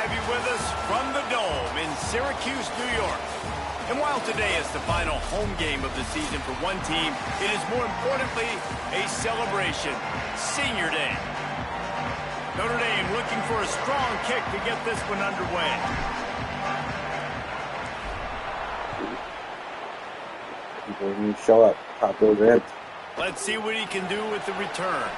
have you with us from the Dome in Syracuse, New York. And while today is the final home game of the season for one team, it is more importantly a celebration, Senior Day. Notre Dame looking for a strong kick to get this one underway. When you show up, pop those in. Let's see what he can do with the return.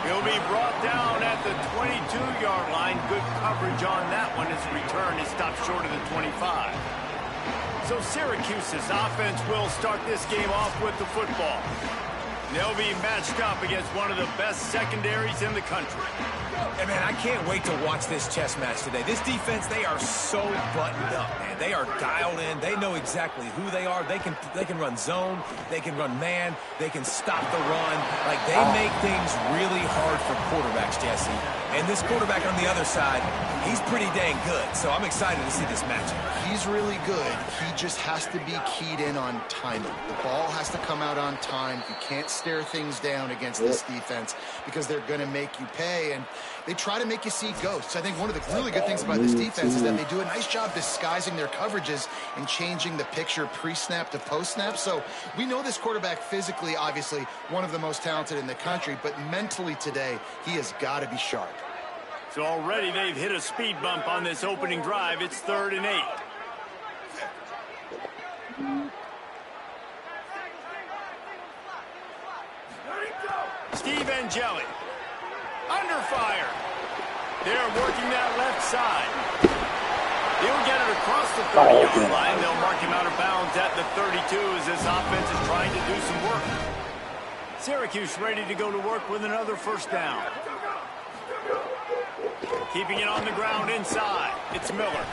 He'll be brought down at the 22-yard line. Good coverage on that one as the return is stopped short of the 25. So Syracuse's offense will start this game off with the football. They'll be matched up against one of the best secondaries in the country. And man, I can't wait to watch this chess match today. This defense, they are so buttoned up, man. They are dialed in. They know exactly who they are. They can run zone. They can run man. They can stop the run. Like, they make things really hard for quarterbacks, Jesse. And this quarterback on the other side, he's pretty dang good. So I'm excited to see this matchup. He's really good. He just has to be keyed in on timing. The ball has to come out on time. You can't stare things down against this defense because they're going to make you pay. And they try to make you see ghosts. I think one of the really good things about this defense is that they do a nice job disguising their coverages and changing the picture pre-snap to post-snap. So we know this quarterback physically, obviously, one of the most talented in the country, but mentally today, he has got to be sharp. So already they've hit a speed bump on this opening drive. It's 3rd and 8. Steve Angeli. Under fire. They're working that left side. He'll get it across the 30-yard line. They'll mark him out of bounds at the 32 as this offense is trying to do some work. Syracuse ready to go to work with another first down. Keeping it on the ground inside. It's Miller.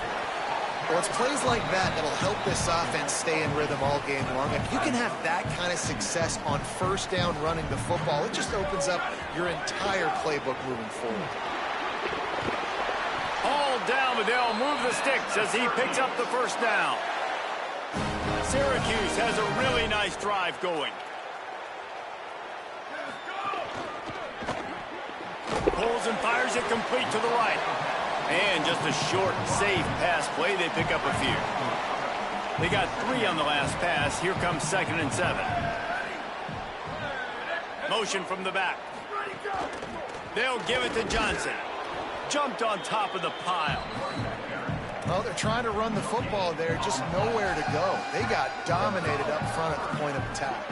Well, it's plays like that that'll help this offense stay in rhythm all game long. If you can have that kind of success on first down running the football, it just opens up your entire playbook moving forward. All down, but they'll move the sticks as he picks up the first down. Syracuse has a really nice drive going. Pulls and fires it complete to the right. And just a short, safe pass play. They pick up a few. They got 3 on the last pass. Here comes 2nd and 7. Motion from the back. They'll give it to Johnson. Jumped on top of the pile. Well, they're trying to run the football there. Just nowhere to go. They got dominated up front at the point of attack.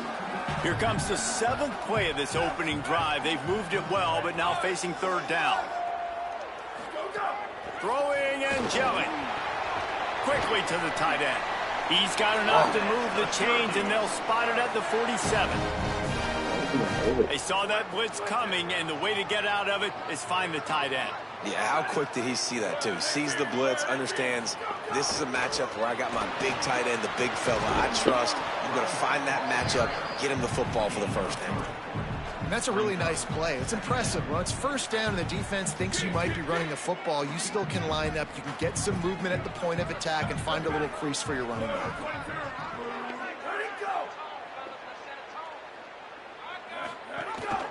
Here comes the 7th play of this opening drive. They've moved it well, but now facing 3rd down. Throwing and gelling. Quickly to the tight end. He's got enough to move the chains, and they'll spot it at the 47. They saw that blitz coming, and the way to get out of it is find the tight end. Yeah, how quick did he see that, too? Sees the blitz, understands this is a matchup where I got my big tight end, the big fella I trust. I'm going to find that matchup, get him the football for the first down. And that's a really nice play. It's impressive. When it's first down and the defense thinks you might be running the football, you still can line up. You can get some movement at the point of attack and find a little crease for your running back.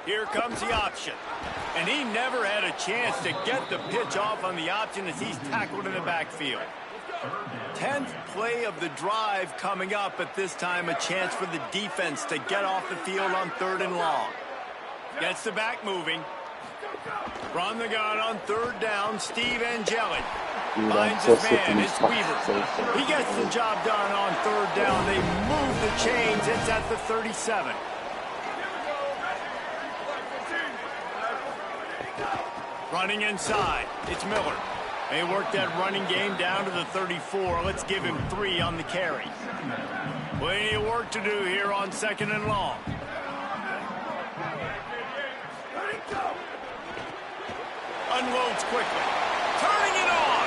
Here comes the option. And he never had a chance to get the pitch off on the option as he's tackled in the backfield. 10th play of the drive coming up, but this time a chance for the defense to get off the field on 3rd and long. Gets the back moving. Run the gun on 3rd down, Steve Angeli. Finds his man, it's Weaver. He gets the job done on 3rd down. They move the chains. It's at the 37. Running inside, it's Miller. They work that running game down to the 34. Let's give him 3 on the carry. Plenty of work to do here on 2nd and long. Unloads quickly. Turning it on.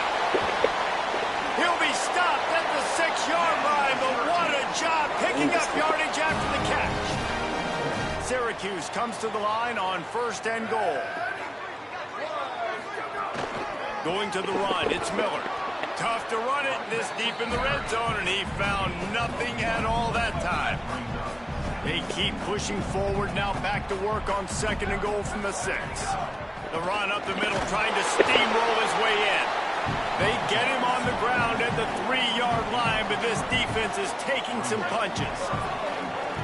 He'll be stopped at the 6-yard line, but what a job picking up yardage after the catch. Syracuse comes to the line on 1st and goal. Going to the run, it's Miller. Tough to run it this deep in the red zone, and he found nothing at all that time. They keep pushing forward now, back to work on 2nd and goal from the 6. The run up the middle, trying to steamroll his way in. They get him on the ground at the 3-yard line, but this defense is taking some punches.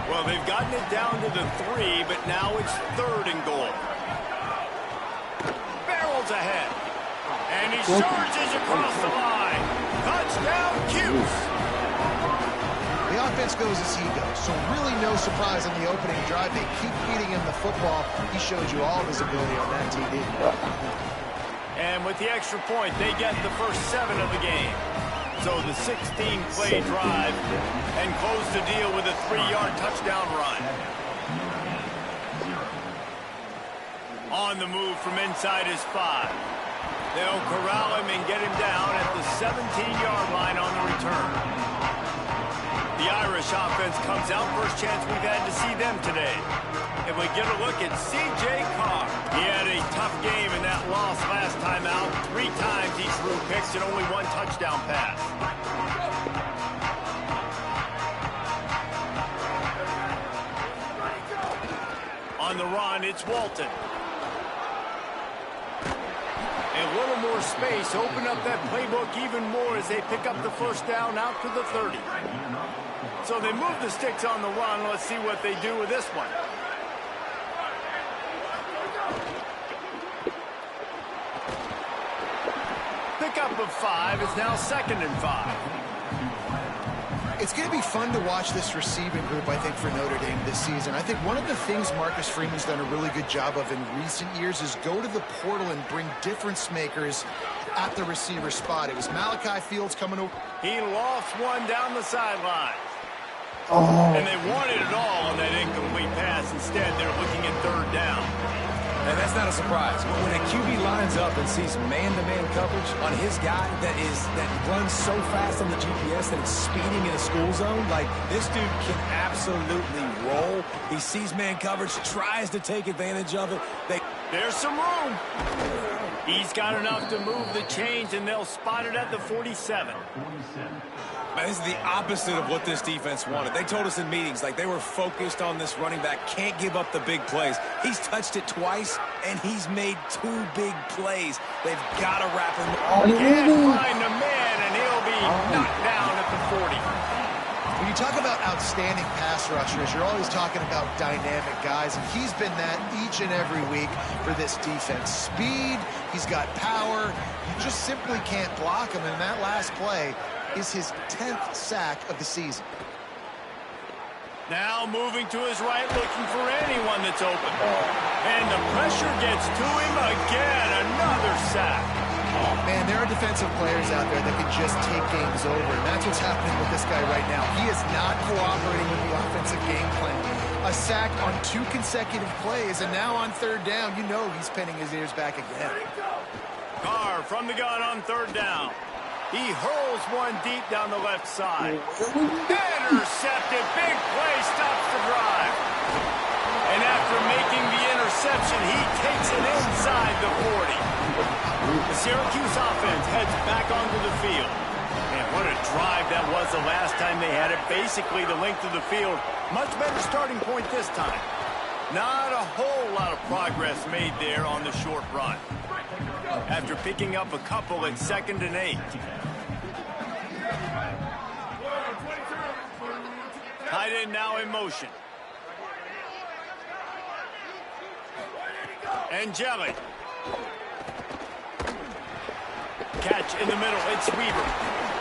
Well, they've gotten it down to the 3, but now it's 3rd and goal. Barrels ahead. And he charges across the line. Touchdown, Cuse. The offense goes as he goes, so really no surprise on the opening drive. They keep feeding him the football. He showed you all of his ability on that TD. And with the extra point, they get the first 7 of the game. So the 16-play drive and close the deal with a 3-yard touchdown run. On the move from inside his 5. They'll corral him and get him down at the 17-yard line on the return. The Irish offense comes out. First chance we've had to see them today. And we get a look at C.J. Carr. He had a tough game in that loss last time out. 3 times he threw picks and only 1 touchdown pass. On the run, it's Walton. A little more space, open up that playbook even more as they pick up the first down out to the 30. So they move the sticks on the run. Let's see what they do with this one. Pickup of 5 is now 2nd and 5. It's going to be fun to watch this receiving group, I think, for Notre Dame this season. I think one of the things Marcus Freeman's done a really good job of in recent years is go to the portal and bring difference makers at the receiver spot. It was Malachi Fields coming over. He lost one down the sideline. Oh. And they wanted it all on that incomplete pass. Instead, they're looking at 3rd down. And that's not a surprise. When a QB lines up and sees man-to-man coverage on his guy that runs so fast on the GPS that it's speeding in a school zone, like this dude can absolutely roll. He sees man coverage, tries to take advantage of it. There's some room. He's got enough to move the chains, and they'll spot it at the 47. Man, this is the opposite of what this defense wanted. They told us in meetings, like they were focused on this running back, can't give up the big plays. He's touched it twice, and he's made 2 big plays. They've got to wrap him. Can't find the man, and he'll be knocked down at the 40. When you talk about outstanding pass rushers, you're always talking about dynamic guys, and he's been that each and every week for this defense. Speed, he's got power. You just simply can't block him, and that last play is his 10th sack of the season. Now moving to his right, looking for anyone that's open. And the pressure gets to him again. Another sack. Man, there are defensive players out there that can just take games over, and that's what's happening with this guy right now. He is not cooperating with the offensive game plan. A sack on 2 consecutive plays, and now on 3rd down, you know he's pinning his ears back again. Carr from the gun on 3rd down. He hurls one deep down the left side. Intercepted. Big play, stops the drive. And after making the interception, he takes it inside the 40. The Syracuse offense heads back onto the field. And what a drive that was the last time they had it. Basically the length of the field. Much better starting point this time. Not a whole lot of progress made there on the short run. After picking up a couple at 2nd and 8. Tight end now in motion. Angelic. Catch in the middle. It's Weaver.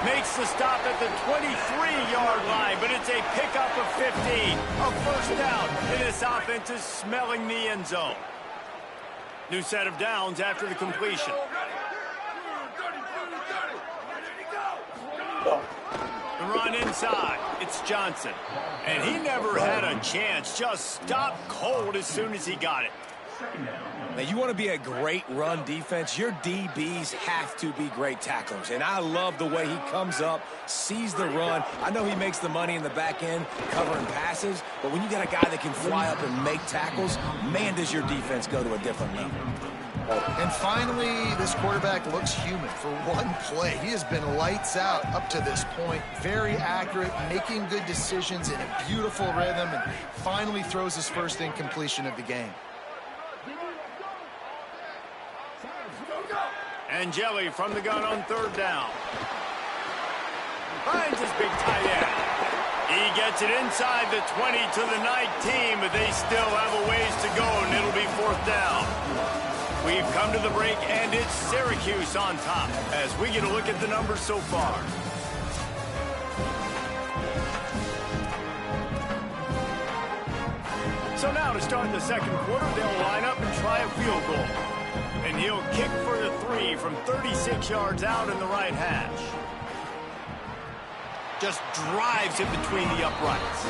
Makes the stop at the 23-yard line, but it's a pickup of 15. A first down, and this offense is smelling the end zone. New set of downs after the completion. The run inside. It's Johnson. And he never had a chance. Just stopped cold as soon as he got it. Now, you want to be a great run defense, your DBs have to be great tacklers. And I love the way he comes up, sees the run. I know he makes the money in the back end covering passes, but when you got a guy that can fly up and make tackles, man, does your defense go to a different level. And finally, this quarterback looks human for one play. He has been lights out up to this point. Very accurate, making good decisions in a beautiful rhythm, and finally throws his first incompletion of the game. And Jelly from the gun on third down. Finds his big tight end. He gets it inside the 20 to the 19, but they still have a ways to go, and it'll be fourth down. We've come to the break, and it's Syracuse on top as we get a look at the numbers so far. So now to start the second quarter, they'll line up and try a field goal. And he'll kick for the 3 from 36 yards out in the right hash. Just drives it between the uprights.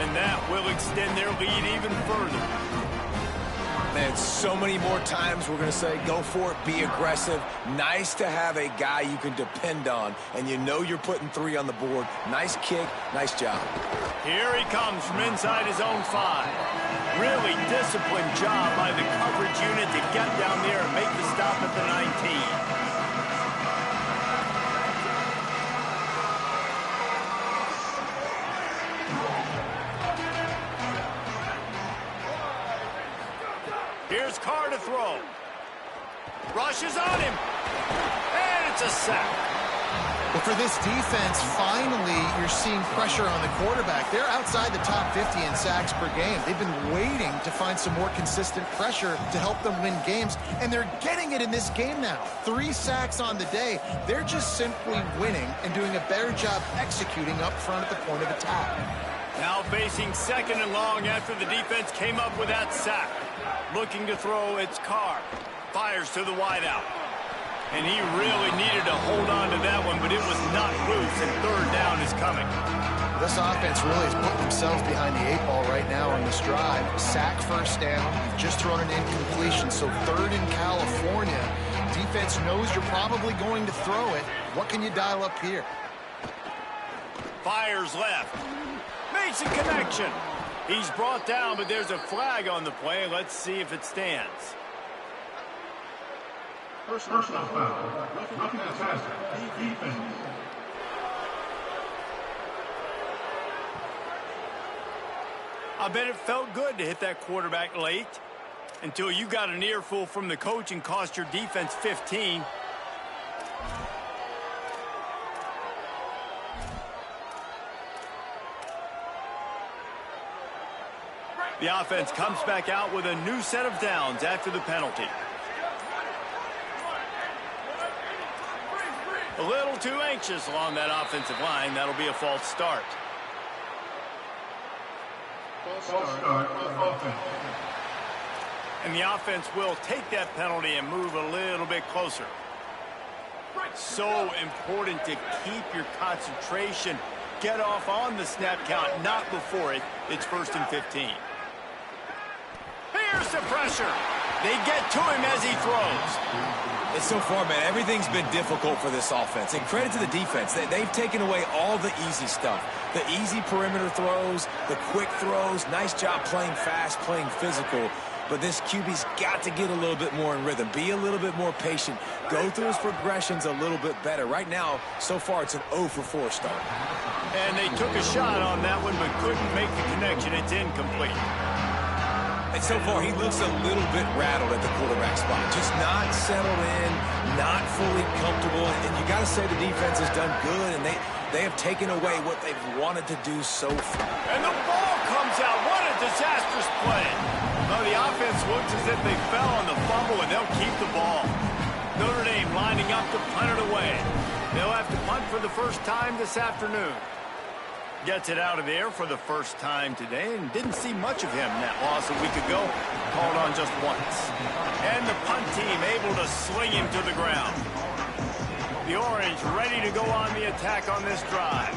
And that will extend their lead even further. Man, so many more times we're going to say, go for it, be aggressive. Nice to have a guy you can depend on, and you know you're putting 3 on the board. Nice kick, nice job. Here he comes from inside his own 5. Really disciplined job by the coverage unit to get down there and make the stop at the 19. Here's Carr to throw. Rushes on him. And it's a sack. Well, for this defense, finally, you're seeing pressure on the quarterback. They're outside the top 50 in sacks per game. They've been waiting to find some more consistent pressure to help them win games, and they're getting it in this game now. 3 sacks on the day. They're just simply winning and doing a better job executing up front at the point of attack. Now facing second and long after the defense came up with that sack. Looking to throw, it's Carr. Fires to the wideout. And he really needed to hold on to that one, but it was not loose, and third down is coming. This offense really has put themselves behind the 8 ball right now on this drive. Sack first down. You've just thrown an incompletion, so third in California. Defense knows you're probably going to throw it. What can you dial up here? Fires left. Makes a connection. He's brought down, but there's a flag on the play. Let's see if it stands. Personal foul. Roughing the passer. Defense. I bet it felt good to hit that quarterback late until you got an earful from the coach and cost your defense 15. The offense comes back out with a new set of downs after the penalty. A little too anxious along that offensive line. That'll be a false start. False start on offense. And the offense will take that penalty and move a little bit closer. So important to keep your concentration. Get off on the snap count, not before it. It's 1st and 15. Here's the pressure. They get to him as he throws. And so far, man, everything's been difficult for this offense. And credit to the defense. They've taken away all the easy stuff. The easy perimeter throws, the quick throws. Nice job playing fast, playing physical. But this QB's got to get a little bit more in rhythm. Be a little bit more patient. Go through his progressions a little bit better. Right now, so far, it's an 0 for 4 start. And they took a shot on that one, but couldn't make the connection. It's incomplete. And so far, he looks a little bit rattled at the quarterback spot. Just not settled in, not fully comfortable. And you got to say the defense has done good, and they have taken away what they've wanted to do so far. And the ball comes out. What a disastrous play. Well, the offense looks as if they fell on the fumble, and they'll keep the ball. Notre Dame lining up to punt it away. They'll have to punt for the first time this afternoon. Gets it out of there for the first time today, and didn't see much of him in that loss a week ago. Called on just once. And the punt team able to sling him to the ground. The Orange ready to go on the attack on this drive.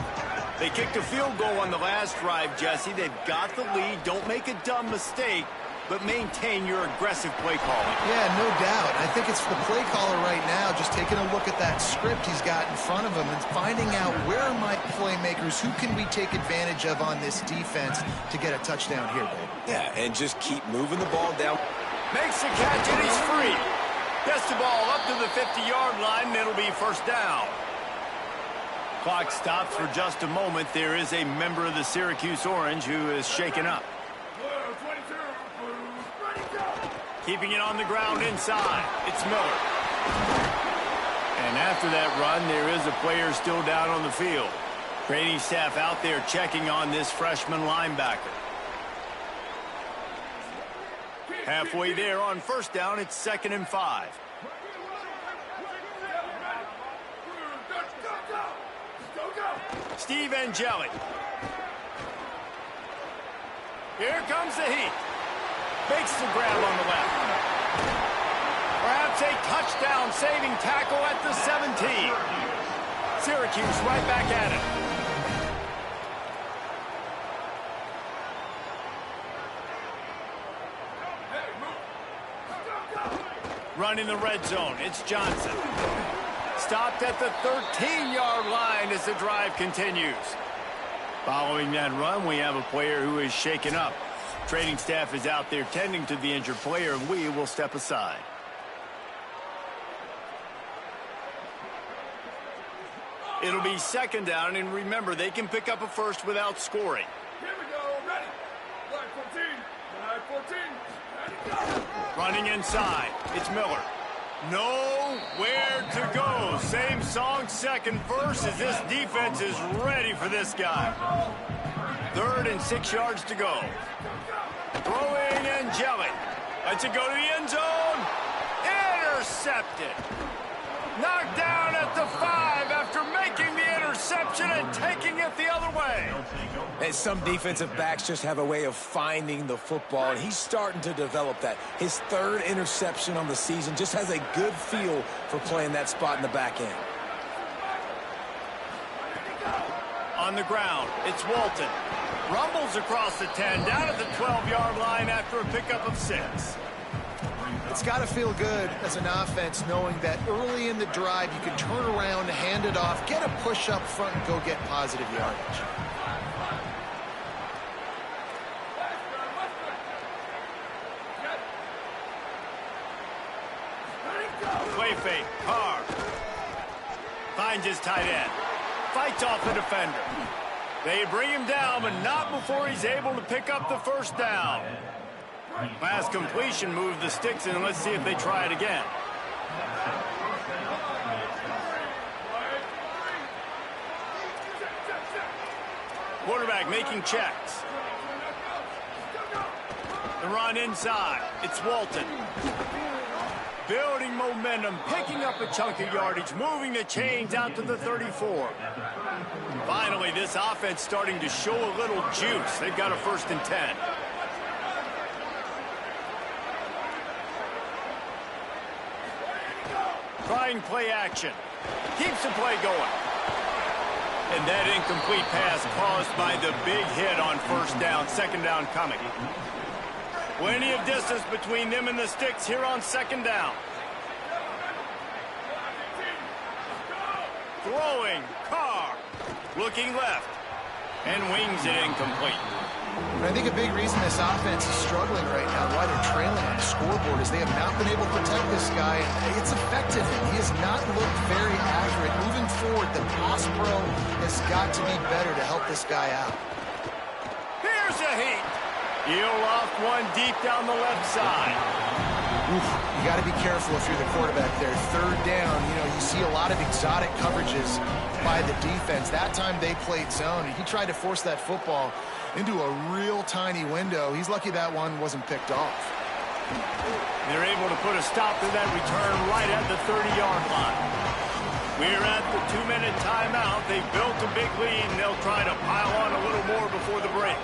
They kicked a field goal on the last drive, Jesse. They've got the lead. Don't make a dumb mistake, but maintain your aggressive play calling. Yeah, no doubt. I think it's the play caller right now just taking a look at that script he's got in front of him and finding out where are my playmakers, who can we take advantage of on this defense to get a touchdown here, Dave. Yeah, and just keep moving the ball down. Makes the catch, and he's free. Gets the ball up to the 50-yard line, and it'll be first down. Clock stops for just a moment. There is a member of the Syracuse Orange who is shaken up. Keeping it on the ground inside. It's Miller. And after that run, there is a player still down on the field. Training staff out there checking on this freshman linebacker. Halfway there on first down, it's 2nd and 5. Steve Ncaa. Here comes the heat. Makes the grab on the left. Perhaps a touchdown-saving tackle at the 17. Syracuse right back at it. Running the red zone, it's Johnson. Stopped at the 13-yard line as the drive continues. Following that run, we have a player who is shaken up. Training staff is out there tending to the injured player, and we will step aside. It'll be 2nd down, and remember, they can pick up a first without scoring. Here we go, ready. Flag 14, flag 14, ready, go. Running inside, it's Miller. Nowhere to go. Same song, second verse, as this defense is ready for this guy. 3rd and 6 yards to go. Throwing Ncaa. Lets it go to the end zone. Intercepted. Knocked down at the 5 after making the interception and taking it the other way. And some defensive backs just have a way of finding the football, and he's starting to develop that. His 3rd interception on the season, just has a good feel for playing that spot in the back end. On the ground, it's Walton. Rumbles across the 10, down at the 12-yard line after a pickup of 6. It's got to feel good as an offense knowing that early in the drive you can turn around, hand it off, get a push up front, and go get positive yardage. Play fake, Carr. Finds his tight end. Fights off the defender. They bring him down, but not before he's able to pick up the first down. Pass completion moved the sticks in. Let's see if they try it again. Quarterback making checks. The run inside. It's Walton. Building momentum, picking up a chunk of yardage, moving the chains out to the 34. Finally, this offense starting to show a little juice. They've got a 1st and 10. Trying play action. Keeps the play going. And that incomplete pass caused by the big hit on first down. 2nd down coming. Plenty of distance between them and the sticks here on 2nd down. Throwing, Carr. Looking left. And wings it incomplete. And I think a big reason this offense is struggling right now, why they're trailing on the scoreboard, is they have not been able to protect this guy. It's affected him. He has not looked very accurate. Moving forward, the pass pro has got to be better to help this guy out. Here's a heat. He'll loft one deep down the left side. Oof, you got to be careful if you're the quarterback there. 3rd down, you see a lot of exotic coverages by the defense. That time they played zone, and he tried to force that football into a real tiny window. He's lucky that one wasn't picked off. They're able to put a stop to that return right at the 30-yard line. We're at the 2-minute timeout. They've built a big lead, and they'll try to pile on a little more before the break.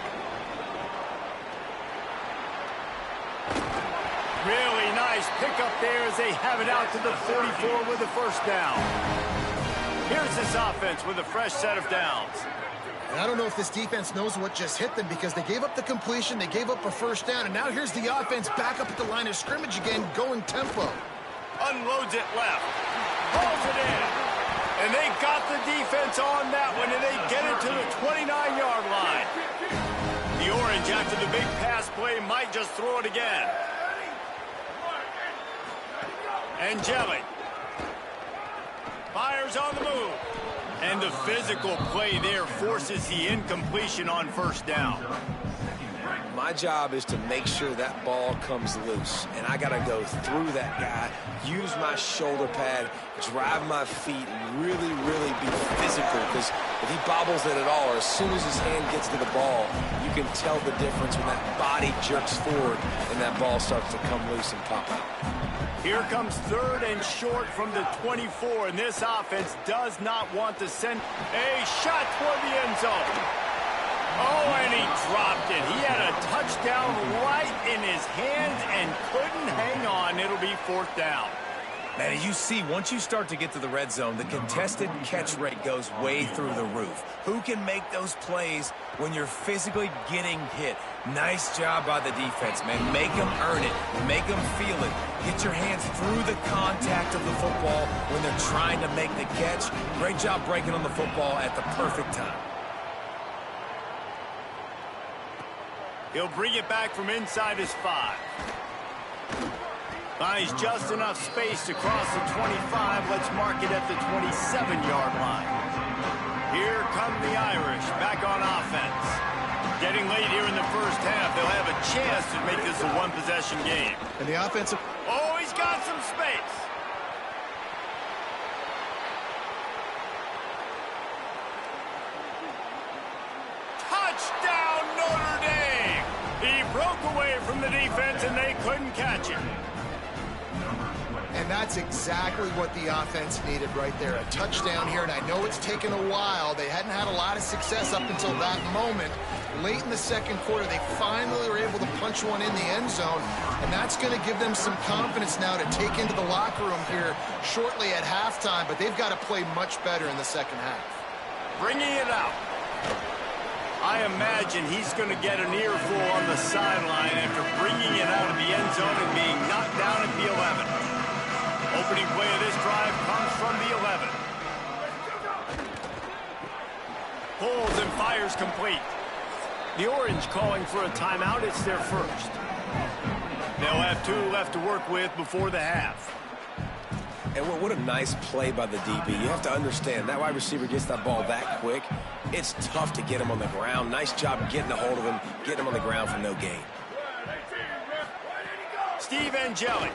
Really nice pickup there as they have it out to the 44 with the 1st down. Here's this offense with a fresh set of downs. And I don't know if this defense knows what just hit them, because they gave up the completion, they gave up a 1st down, and now here's the offense back up at the line of scrimmage again, going tempo. Unloads it left. Pulls it in. And they got the defense on that one, and they get it to the 29-yard line. The Orange, after the big pass play, might just throw it again. Ncaa fires on the move. And the physical play there forces the incompletion on 1st down. My job is to make sure that ball comes loose, and I got to go through that guy, use my shoulder pad, drive my feet, and really, really be physical, because if he bobbles it at all, or as soon as his hand gets to the ball, you can tell the difference when that body jerks forward and that ball starts to come loose and pop out. Here comes 3rd and short from the 24, and this offense does not want to send a shot toward the end zone. Oh, and he dropped it. He had a touchdown right in his hands and couldn't hang on. It'll be 4th down. Man, as you see, once you start to get to the red zone, the contested catch rate goes way through the roof. Who can make those plays when you're physically getting hit? Nice job by the defense, man. Make them earn it. Make them feel it. Get your hands through the contact of the football when they're trying to make the catch. Great job breaking on the football at the perfect time. He'll bring it back from inside his 5. Finds just enough space to cross the 25. Let's mark it at the 27-yard line. Here come the Irish back on offense. Getting late here in the first half. They'll have a chance to make this a one-possession game. And the offensive... Oh, he's got some space. Touchdown, Notre Dame! He broke away from the defense, and they couldn't catch him. And that's exactly what the offense needed right there. A touchdown here, and I know it's taken a while. They hadn't had a lot of success up until that moment. Late in the second quarter, they finally were able to punch one in the end zone, and that's going to give them some confidence now to take into the locker room here shortly at halftime, but they've got to play much better in the second half. Bringing it out. I imagine he's going to get an earful on the sideline after bringing it out of the end zone and being knocked down at the 11. Opening play of this drive comes from the 11. Pulls and fires complete. The Orange calling for a timeout. It's their first. They'll have 2 left to work with before the half. And what a nice play by the DB. You have to understand, that wide receiver gets that ball that quick. It's tough to get him on the ground. Nice job getting a hold of him, getting him on the ground for no gain. Steve Angeli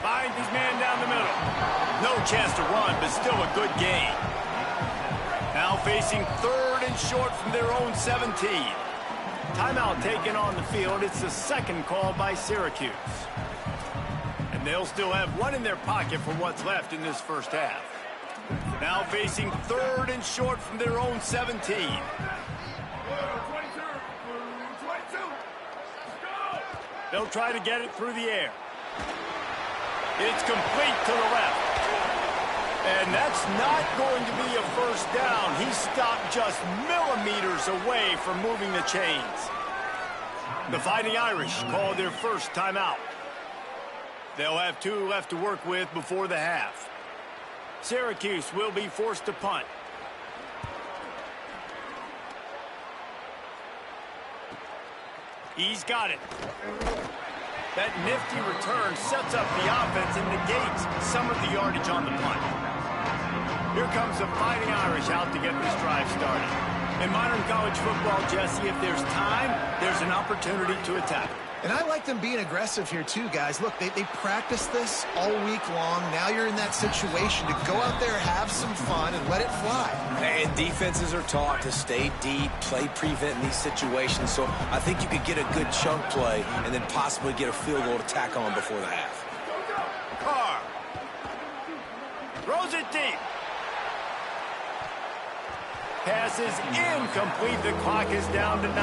finds his man down the middle. No chance to run, but still a good gain. Now facing 3rd and short from their own 17. Timeout taken on the field. It's the second call by Syracuse. And they'll still have 1 in their pocket for what's left in this first half. Now facing 3rd and short from their own 17. 22. They'll try to get it through the air. It's complete to the left. And that's not going to be a first down. He stopped just millimeters away from moving the chains. The Fighting Irish call their first timeout. They'll have 2 left to work with before the half. Syracuse will be forced to punt. He's got it. That nifty return sets up the offense and negates some of the yardage on the punt. Here comes the Fighting Irish out to get this drive started. In modern college football, Jesse, if there's time, there's an opportunity to attack. And I like them being aggressive here too, guys. Look, they practice this all week long. Now you're in that situation to go out there, have some fun, and let it fly. And defenses are taught to stay deep, play prevent in these situations. So I think you could get a good chunk play and then possibly get a field goal to tack on before the half. Carr throws it deep. Pass is incomplete. The clock is down to 9.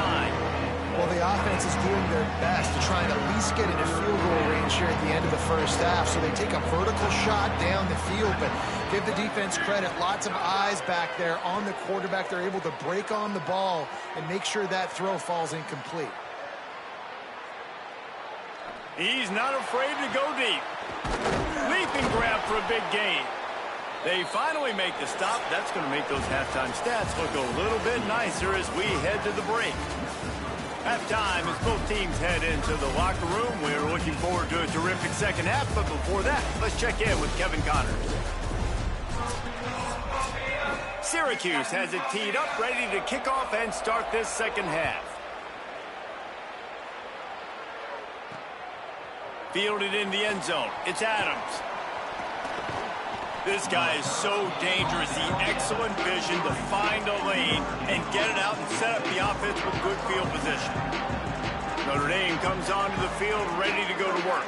Well, the offense is doing their best to try and at least get into field goal range here at the end of the first half. So they take a vertical shot down the field, but give the defense credit. Lots of eyes back there on the quarterback. They're able to break on the ball and make sure that throw falls incomplete. He's not afraid to go deep. Leaping grab for a big gain. They finally make the stop. That's going to make those halftime stats look a little bit nicer as we head to the break. Halftime as both teams head into the locker room. We're looking forward to a terrific second half, but before that, let's check in with Kevin Connors. Syracuse has it teed up, ready to kick off and start this second half. Fielded in the end zone. It's Adams. This guy is so dangerous. He excellent vision to find a lane and get it out and set up the offense with good field position. Notre Dame comes onto the field ready to go to work.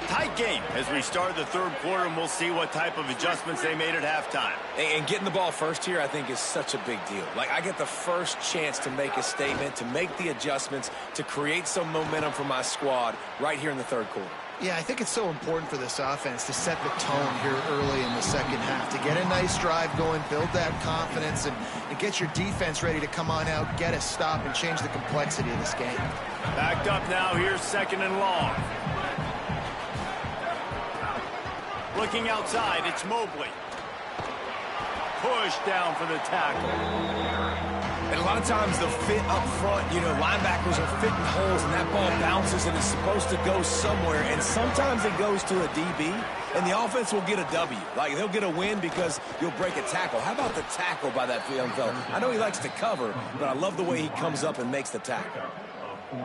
Tight game as we start the third quarter, and we'll see what type of adjustments they made at halftime. And getting the ball first here, I think, is such a big deal. Like, I get the first chance to make a statement, to make the adjustments, to create some momentum for my squad right here in the third quarter. Yeah, I think it's so important for this offense to set the tone here early in the second half, to get a nice drive going, build that confidence, and get your defense ready to come on out, get a stop, and change the complexity of this game. Backed up now, here's second and long. Looking outside, it's Mobley. Push down for the tackle. And a lot of times the fit up front, you know, linebackers are fitting holes and that ball bounces and it's supposed to go somewhere. And sometimes it goes to a DB and the offense will get a W. Like, they'll get a win because you'll break a tackle. How about the tackle by that young fella? I know he likes to cover, but I love the way he comes up and makes the tackle.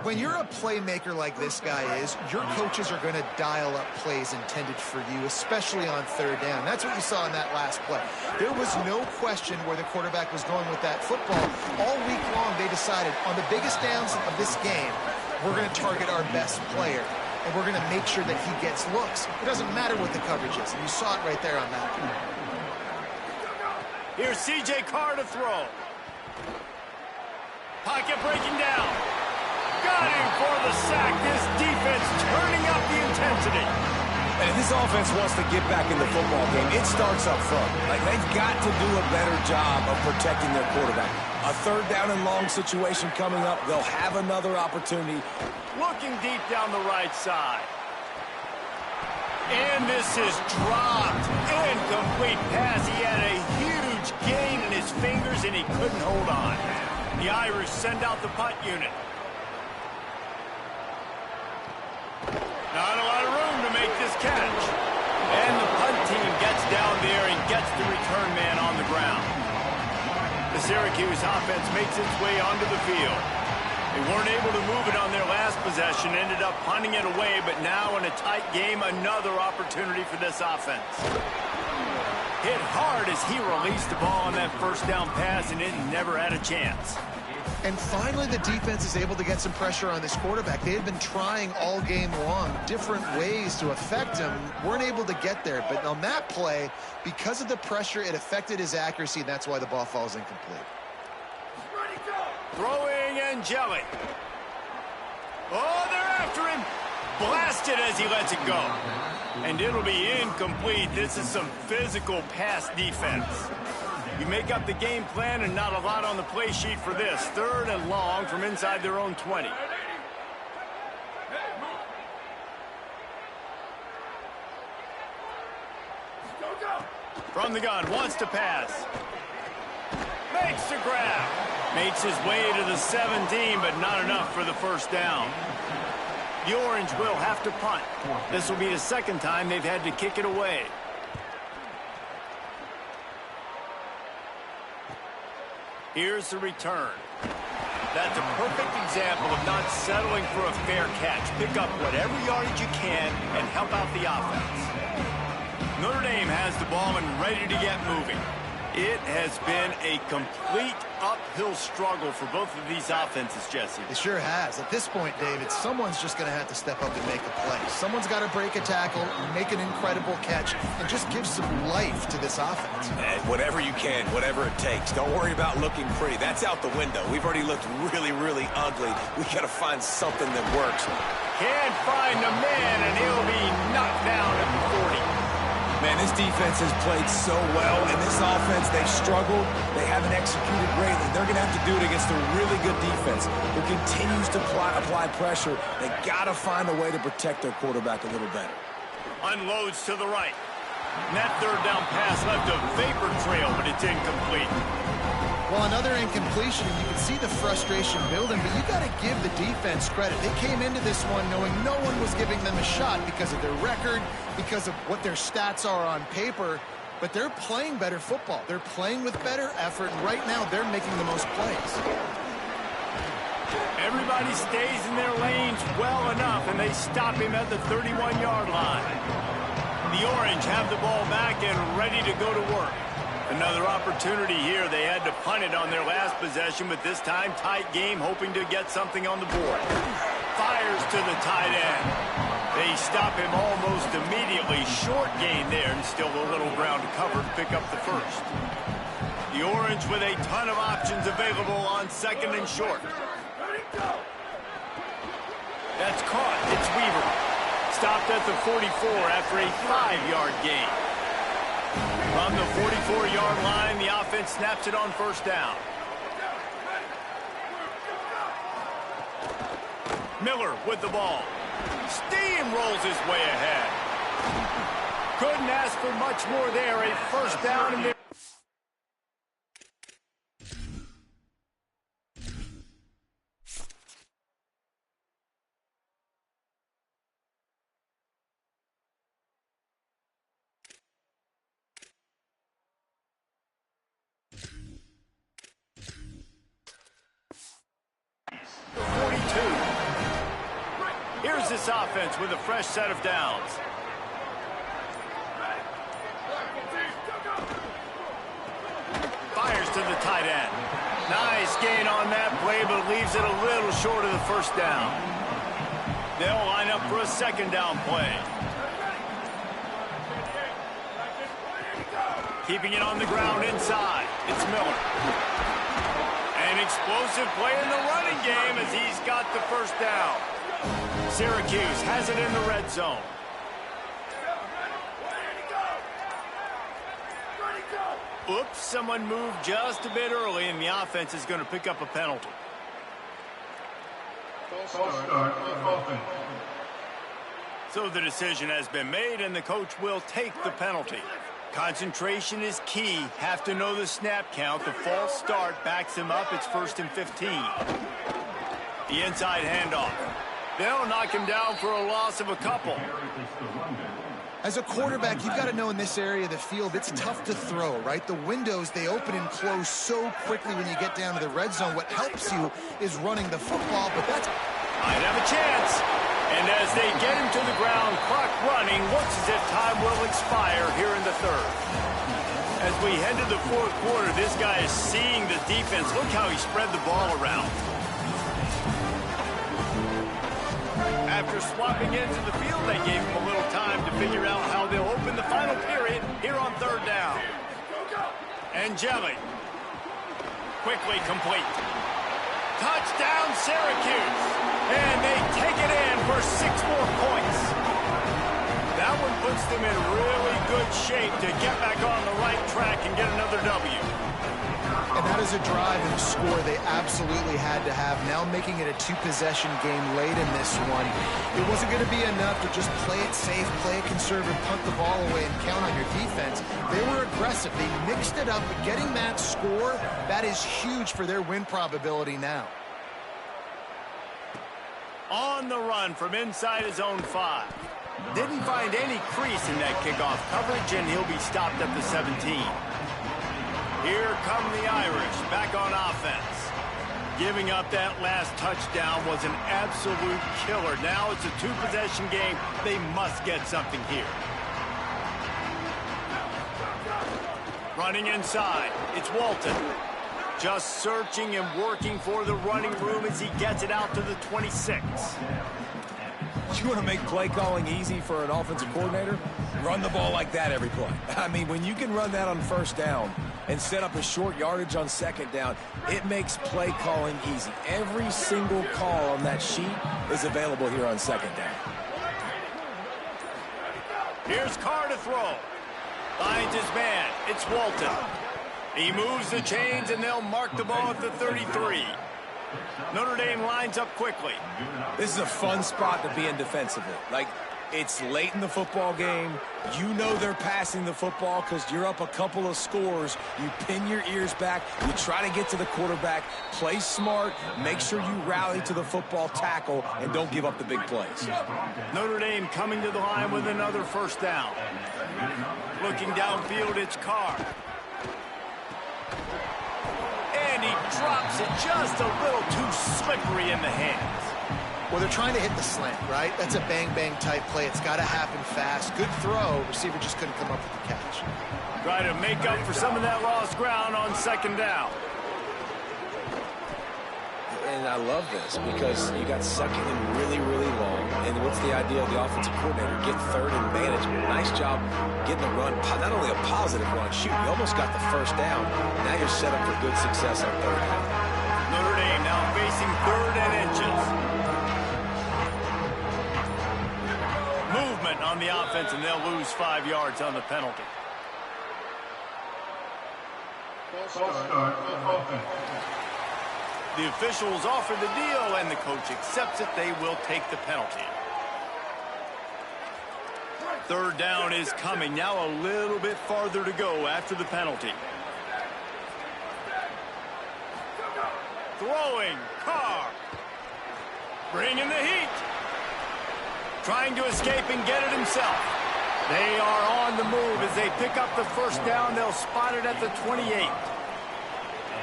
When you're a playmaker like this guy is, your coaches are going to dial up plays intended for you, especially on third down. That's what you saw in that last play. There was no question where the quarterback was going with that football. All week long, they decided on the biggest downs of this game, we're going to target our best player, and we're going to make sure that he gets looks. It doesn't matter what the coverage is, and you saw it right there on that. Here's C.J. Carr to throw. Pocket breaking down. Got him for the sack. This defense turning up the intensity. And if this offense wants to get back in the football game, it starts up front. Like, they've got to do a better job of protecting their quarterback. A third down and long situation coming up. They'll have another opportunity. Looking deep down the right side. And this is dropped. Incomplete pass. He had a huge gain in his fingers, and he couldn't hold on. The Irish send out the punt unit. Not a lot of room to make this catch. And the punt team gets down there and gets the return man on the ground. The Syracuse offense makes its way onto the field. They weren't able to move it on their last possession, ended up punting it away, but now in a tight game, another opportunity for this offense. Hit hard as he released the ball on that first down pass, and it never had a chance. And finally, the defense is able to get some pressure on this quarterback. They had been trying all game long different ways to affect him. Weren't able to get there. But on that play, because of the pressure, it affected his accuracy, and that's why the ball falls incomplete. Throwing Ncaa. Oh, they're after him. Blasted as he lets it go. And it'll be incomplete. This is some physical pass defense. You make up the game plan and not a lot on the play sheet for this. Third and long from inside their own 20. From the gun, wants to pass. Makes the grab. Makes his way to the 17, but not enough for the first down. The Orange will have to punt. This will be the second time they've had to kick it away. Here's the return. That's a perfect example of not settling for a fair catch. Pick up whatever yardage you can and help out the offense. Notre Dame has the ball and ready to get moving. It has been a complete uphill struggle for both of these offenses, Jesse. It sure has. At this point, David, someone's just going to have to step up and make a play. Someone's got to break a tackle, make an incredible catch, and just give some life to this offense. And whatever you can, whatever it takes. Don't worry about looking pretty. That's out the window. We've already looked really, really ugly. We got to find something that works. Can't find the man, and he'll be knocked down at the 40. Man, this defense has played so well, and this offense, they've struggled. They haven't executed greatly. They're going to have to do it against a really good defense who continues to apply pressure. They got to find a way to protect their quarterback a little better. Unloads to the right. And that third down pass left a vapor trail, but it's incomplete. Well, another incompletion, and you can see the frustration building, but you got to give the defense credit. They came into this one knowing no one was giving them a shot because of their record, because of what their stats are on paper, but they're playing better football. They're playing with better effort, and right now they're making the most plays. Everybody stays in their lanes well enough, and they stop him at the 31-yard line. The Orange have the ball back and ready to go to work. Another opportunity here. They had to punt it on their last possession, but this time tight game, hoping to get something on the board. Fires to the tight end. They stop him almost immediately. Short gain there, and still a little ground to cover to pick up the first. The Orange with a ton of options available on second and short. That's caught. It's Weaver. Stopped at the 44 after a 5-yard gain. From the 44-yard line, the offense snaps it on first down. Miller with the ball. Steamrolls his way ahead. Couldn't ask for much more there. A first down in the... Here's this offense with a fresh set of downs. Fires to the tight end. Nice gain on that play, but leaves it a little short of the first down. They'll line up for a second down play. Keeping it on the ground inside. It's Miller. An explosive play in the running game as he's got the first down. Syracuse has it in the red zone. Oops, someone moved just a bit early, and the offense is going to pick up a penalty. So the decision has been made, and the coach will take the penalty. Concentration is key. Have to know the snap count. The false start backs him up. It's 1st and 15. The inside handoff. They'll knock him down for a loss of a couple. As a quarterback, you've got to know in this area of the field, it's tough to throw, right? The windows, they open and close so quickly when you get down to the red zone. What helps you is running the football, but that's... Might have a chance. And as they get him to the ground, clock running, looks as if time will expire here in the third. As we head to the fourth quarter, this guy is seeing the defense. Look how he spread the ball around. After swapping into the field, they gave him a little time to figure out how they'll open the final period here on third down. Angeli. Quickly complete. Touchdown, Syracuse. And they take it in for 6 more points. That one puts them in really good shape to get back on the right track and get another W. And that is a drive and a score they absolutely had to have. Now making it a 2-possession game late in this one. It wasn't going to be enough to just play it safe, play it conservative, punt the ball away, and count on your defense. They were aggressive. They mixed it up, but getting that score, that is huge for their win probability now. On the run from inside his own 5. Didn't find any crease in that kickoff coverage, and he'll be stopped at the 17. Here come the Irish back on offense. Giving up that last touchdown was an absolute killer. Now it's a 2-possession game. They must get something here. Running inside. It's Walton. Just searching and working for the running room as he gets it out to the 26. You want to make play calling easy for an offensive coordinator? Run the ball like that every play. I mean, when you can run that on first down and set up a short yardage on second down, it makes play calling easy. Every single call on that sheet is available here on second down. Here's Carr to throw. Finds his man. It's Walton. He moves the chains, and they'll mark the ball at the 33. Notre Dame lines up quickly. This is a fun spot to be in defensively. Like, it's late in the football game. You know they're passing the football because you're up a couple of scores. You pin your ears back. You try to get to the quarterback. Play smart. Make sure you rally to the football tackle and don't give up the big plays. Notre Dame coming to the line with another first down. Looking downfield, it's Carr. And he drops it just a little too slippery in the hands. Well, they're trying to hit the slant, right? That's a bang-bang type play. It's got to happen fast. Good throw. Receiver just couldn't come up with the catch. Try to make up for some of that lost ground on second down. And I love this because you got second and really, really long. And what's the idea of the offensive coordinator? Get third and management. Nice job getting the run. Not only a positive run, shoot, you almost got the first down. Now you're set up for good success on third down. Notre Dame now facing 3rd and inches. Movement on the offense, and they'll lose 5 yards on the penalty. The officials offer the deal, and the coach accepts it. They will take the penalty. 3rd down is coming. Now a little bit farther to go after the penalty. Throwing, Carr. Bringing the heat. Trying to escape and get it himself. They are on the move as they pick up the first down. They'll spot it at the 28.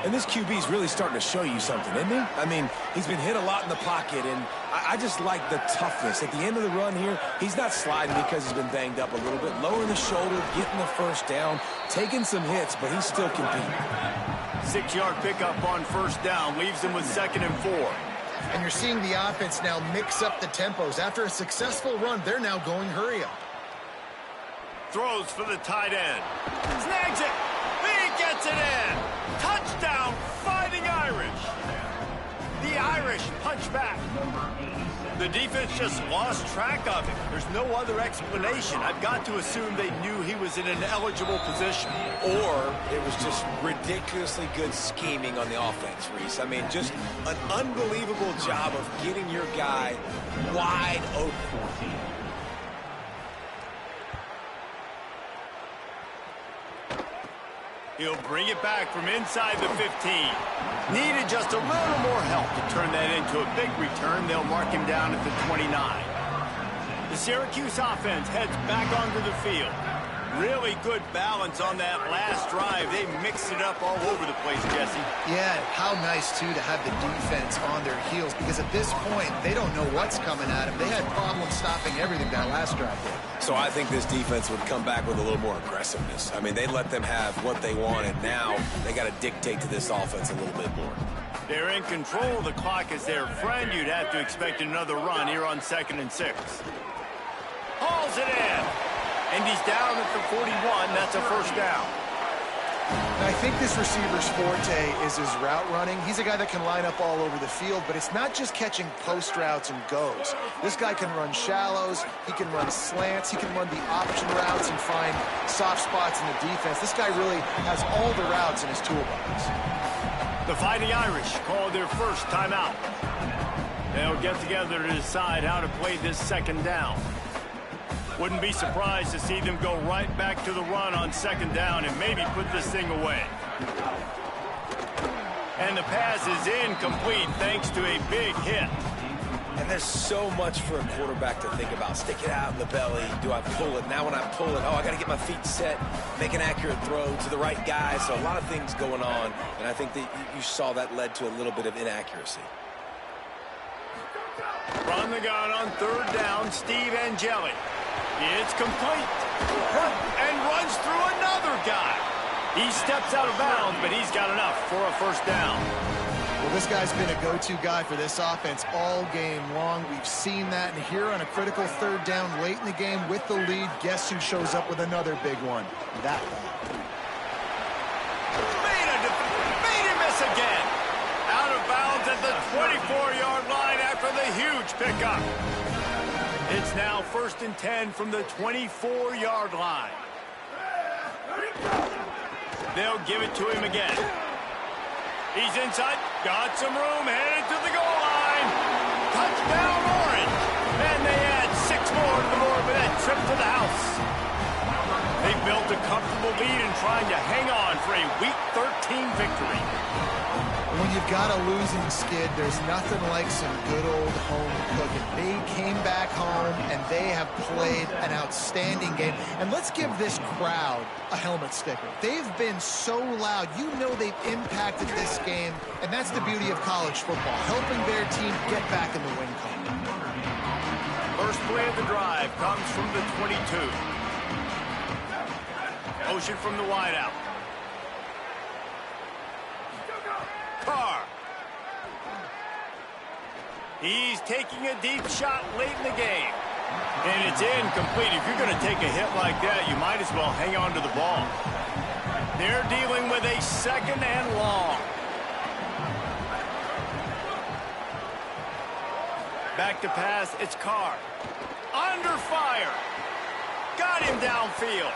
And this QB's really starting to show you something, isn't he? I mean, he's been hit a lot in the pocket, and I just like the toughness. At the end of the run here, he's not sliding because he's been banged up a little bit. Lowering the shoulder, getting the first down, taking some hits, but he's still competing. 6-yard pickup on first down leaves them with 2nd and 4. And you're seeing the offense now mix up the tempos. After a successful run, they're now going hurry up. Throws for the tight end. Snags it. He gets it in. Touchdown, Fighting Irish. The Irish punch back. The defense just lost track of him. There's no other explanation. I've got to assume they knew he was in an eligible position. Or it was just ridiculously good scheming on the offense, Reese. I mean, just an unbelievable job of getting your guy wide open. He'll bring it back from inside the 15. Needed just a little more help to turn that into a big return. They'll mark him down at the 29. The Syracuse offense heads back onto the field. Really good balance on that last drive. They mixed it up all over the place, Jesse. Yeah, how nice, too, to have the defense on their heels, because at this point, they don't know what's coming at them. They had problems stopping everything that last drive did. So I think this defense would come back with a little more aggressiveness. I mean, they let them have what they wanted. Now they got to dictate to this offense a little bit more. They're in control. The clock is their friend. You'd have to expect another run here on 2nd and 6. Hauls it in. And he's down at the 41. That's a first down. And I think this receiver's forte is his route running. He's a guy that can line up all over the field, but it's not just catching post routes and goes. This guy can run shallows, he can run slants, he can run the option routes and find soft spots in the defense. This guy really has all the routes in his toolbox. The Fighting Irish called their first timeout. They'll get together to decide how to play this 2nd down. Wouldn't be surprised to see them go right back to the run on 2nd down and maybe put this thing away. And the pass is incomplete thanks to a big hit. And there's so much for a quarterback to think about. Stick it out in the belly. Do I pull it? Now when I pull it, oh, I got to get my feet set, make an accurate throw to the right guy. So a lot of things going on. And I think that you saw that led to a little bit of inaccuracy. Run the gun on 3rd down, Steve Angeli. It's complete. And runs through another guy. He steps out of bounds, but he's got enough for a first down. Well, this guy's been a go-to guy for this offense all game long. We've seen that, and here on a critical 3rd down late in the game with the lead, guess who shows up with another big one? That guy. Made him miss again. Out of bounds at the 24-yard line after the huge pickup. It's now 1st and 10 from the 24-yard line. They'll give it to him again. He's inside, got some room, headed to the goal line. Touchdown, Orange. And they add 6 more to the board with that trip to the house. They built a comfortable lead and trying to hang on for a Week 13 victory. When you've got a losing skid, there's nothing like some good old home cooking. They came back back home, and they have played an outstanding game. And let's give this crowd a helmet sticker. They've been so loud. You know they've impacted this game, and that's the beauty of college football, helping their team get back in the win column. First play of the drive comes from the 22. Motion from the wideout. Carr. He's taking a deep shot late in the game. And it's incomplete. If you're going to take a hit like that, you might as well hang on to the ball. They're dealing with a second and long. Back to pass, it's Carr. Under fire. Got him downfield.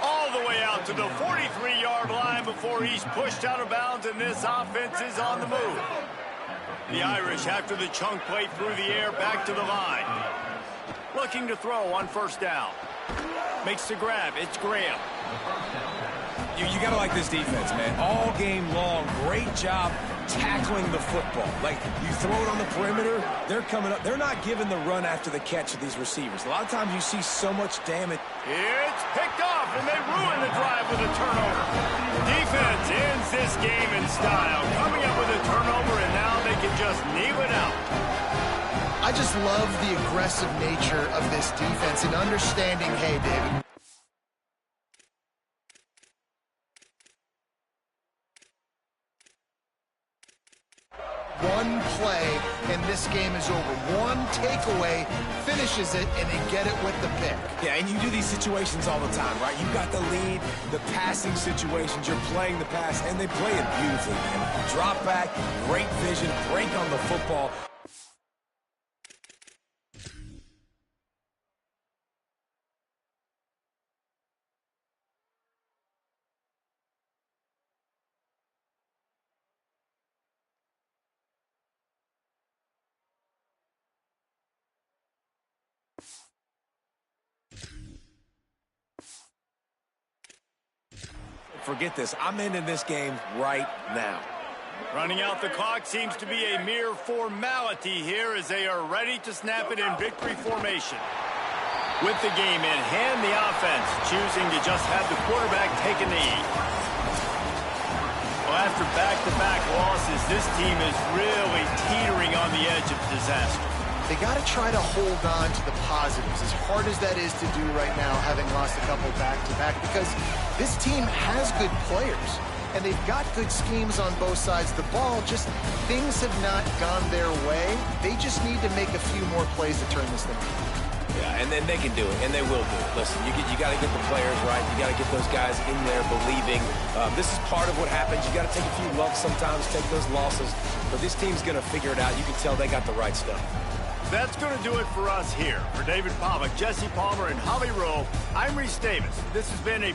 All the way out to the 43-yard line before he's pushed out of bounds, and this offense is on the move. The Irish, after the chunk play through the air, back to the line. Looking to throw on first down. Makes the grab. It's Graham. You got to like this defense, man. All game long, great job tackling the football. Like, you throw it on the perimeter, they're coming up. They're not giving the run after the catch to these receivers. A lot of times you see so much damage. It's picked off, and they ruin the drive with a turnover. Defense ends this game in style, coming up with a turnover, and now they can just kneel it out. I just love the aggressive nature of this defense and understanding, hey, David, one play and this game is over. One takeaway finishes it, and they get it with the pick. Yeah, and you do these situations all the time, right? You got the lead, the passing situations, you're playing the pass, and they play it beautifully, man. Drop back, great vision, break on the football. Forget this. I'm ending this game right now. Running out the clock seems to be a mere formality here as they are ready to snap it in victory formation. With the game in hand, the offense choosing to just have the quarterback take a knee. Well, after back-to-back losses, this team is really teetering on the edge of disaster. They got to try to hold on to the positives, as hard as that is to do right now, having lost a couple back-to-back, because this team has good players, and they've got good schemes on both sides of the ball. Just things have not gone their way. They just need to make a few more plays to turn this thing around. Yeah, and then they can do it, and they will do it. Listen, you got to get the players right. You got to get those guys in there believing. This is part of what happens. You got to take a few lumps sometimes, take those losses, but this team's going to figure it out. You can tell they got the right stuff. That's going to do it for us here. For David Pollack, Jesse Palmer, and Holly Rowe, I'm Reese Davis. This has been a